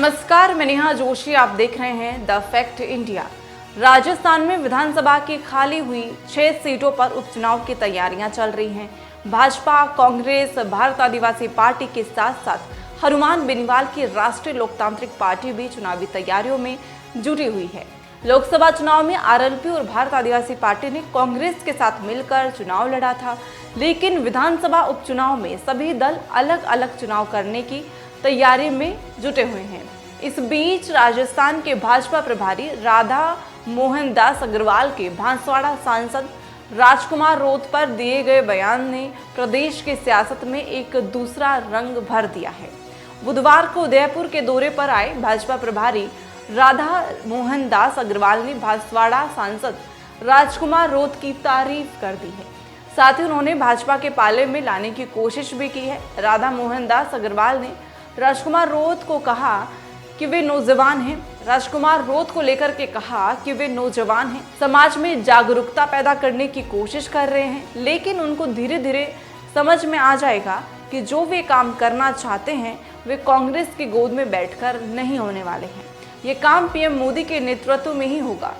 नमस्कार, मैं नेहा जोशी। आप देख रहे हैं द फैक्ट इंडिया। राजस्थान में विधानसभा की खाली हुई 6 सीटों पर उपचुनाव की तैयारियां चल रही हैं। भाजपा, कांग्रेस, भारत आदिवासी पार्टी के साथ साथ हनुमान बेनीवाल की राष्ट्रीय लोकतांत्रिक पार्टी भी चुनावी तैयारियों में जुटी हुई है। लोकसभा चुनाव में आरएलपी और भारत आदिवासी पार्टी ने कांग्रेस के साथ मिलकर चुनाव लड़ा था, लेकिन विधानसभा उपचुनाव में सभी दल अलग अलग चुनाव करने की तैयारी में जुटे हुए हैं। इस बीच राजस्थान के भाजपा प्रभारी राधा मोहन दास अग्रवाल के बांसवाड़ा सांसद राजकुमार रोत पर दिए गए बयान ने प्रदेश की सियासत में एक दूसरा रंग भर दिया है। बुधवार को उदयपुर के दौरे पर आए भाजपा प्रभारी राधा मोहन दास अग्रवाल ने बांसवाड़ा सांसद राजकुमार रोत की तारीफ कर दी है। साथ ही उन्होंने भाजपा के पाले में लाने की कोशिश भी की है। राधा मोहन दास अग्रवाल ने राजकुमार रोत को कहा कि वे नौजवान हैं। राजकुमार रोत को लेकर के कहा कि वे नौजवान हैं, समाज में जागरूकता पैदा करने की कोशिश कर रहे हैं, लेकिन उनको धीरे धीरे समझ में आ जाएगा कि जो वे काम करना चाहते हैं वे कांग्रेस की गोद में बैठकर नहीं होने वाले हैं। ये काम पीएम मोदी के नेतृत्व में ही होगा।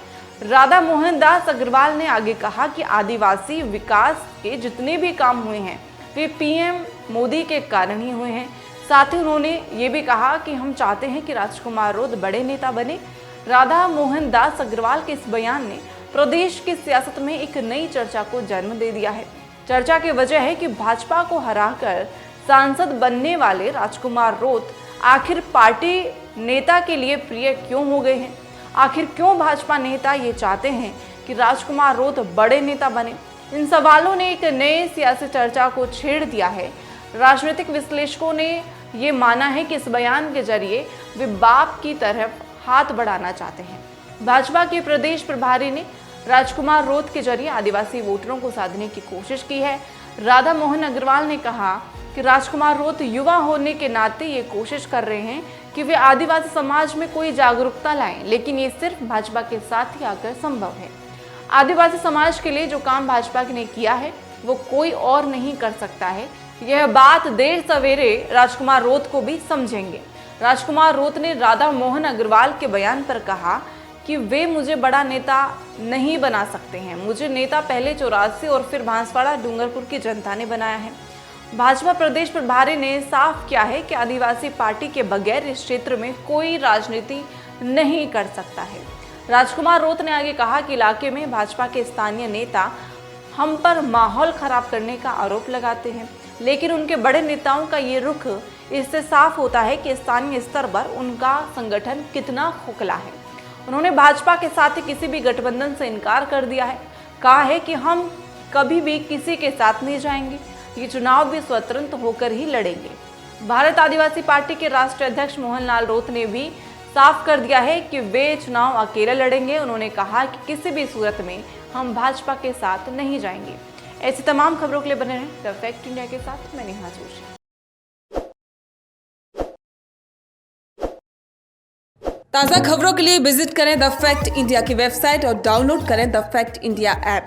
राधा मोहन दास अग्रवाल ने आगे कहा कि आदिवासी विकास के जितने भी काम हुए हैं वे पीएम मोदी के कारण ही हुए हैं। साथ ही उन्होंने ये भी कहा कि हम चाहते हैं कि राजकुमार रोत बड़े नेता बने। राधा मोहन दास अग्रवाल के इस बयान ने प्रदेश की सियासत में एक नई चर्चा को जन्म दे दिया है। चर्चा की वजह है कि भाजपा को हराकर सांसद बनने वाले राजकुमार रोत आखिर पार्टी नेता के लिए प्रिय क्यों हो गए हैं। आखिर क्यों भाजपा नेता ये चाहते हैं कि राजकुमार रोत बड़े नेता बने। इन सवालों ने एक नए सियासी चर्चा को छेड़ दिया है। राजनीतिक विश्लेषकों ने ये माना है कि इस बयान के जरिए वे बाप की तरफ हाथ बढ़ाना चाहते हैं। भाजपा के प्रदेश प्रभारी ने राजकुमार रोत के जरिए आदिवासी वोटरों को साधने की कोशिश की है। राधा मोहन अग्रवाल ने कहा कि राजकुमार रोत युवा होने के नाते ये कोशिश कर रहे हैं कि वे आदिवासी समाज में कोई जागरूकता लाएं, लेकिन ये सिर्फ भाजपा के साथ ही आकर संभव है। आदिवासी समाज के लिए जो काम भाजपा ने किया है वो कोई और नहीं कर सकता है। यह बात देर सवेरे राजकुमार रोत को भी समझेंगे। राजकुमार रोत ने राधा मोहन अग्रवाल के बयान पर कहा कि वे मुझे बड़ा नेता नहीं बना सकते हैं। मुझे नेता पहले 84 और फिर बांसवाड़ा डूंगरपुर की जनता ने बनाया है। भाजपा प्रदेश प्रभारी ने साफ किया है कि आदिवासी पार्टी के बगैर इस क्षेत्र में कोई राजनीति नहीं कर सकता है। राजकुमार रोत ने आगे कहा कि इलाके में भाजपा के स्थानीय नेता हम पर माहौल खराब करने का आरोप लगाते हैं, लेकिन उनके बड़े नेताओं का ये रुख इससे साफ होता है कि स्थानीय स्तर पर उनका संगठन कितना खोखला है। उन्होंने भाजपा के साथ किसी भी गठबंधन से इनकार कर दिया है। कहा है कि हम कभी भी किसी के साथ नहीं जाएंगे, ये चुनाव भी स्वतंत्र होकर ही लड़ेंगे। भारत आदिवासी पार्टी के राष्ट्रीय अध्यक्ष मोहनलाल रोत ने भी साफ कर दिया है कि वे चुनाव अकेले लड़ेंगे। उन्होंने कहा कि किसी भी सूरत में हम भाजपा के साथ नहीं जाएंगे। ऐसी तमाम खबरों के लिए बने रहें द फैक्ट इंडिया के साथ। मैं नेहा जोशी। ताज़ा खबरों के लिए विजिट करें द फैक्ट इंडिया की वेबसाइट और डाउनलोड करें द फैक्ट इंडिया ऐप।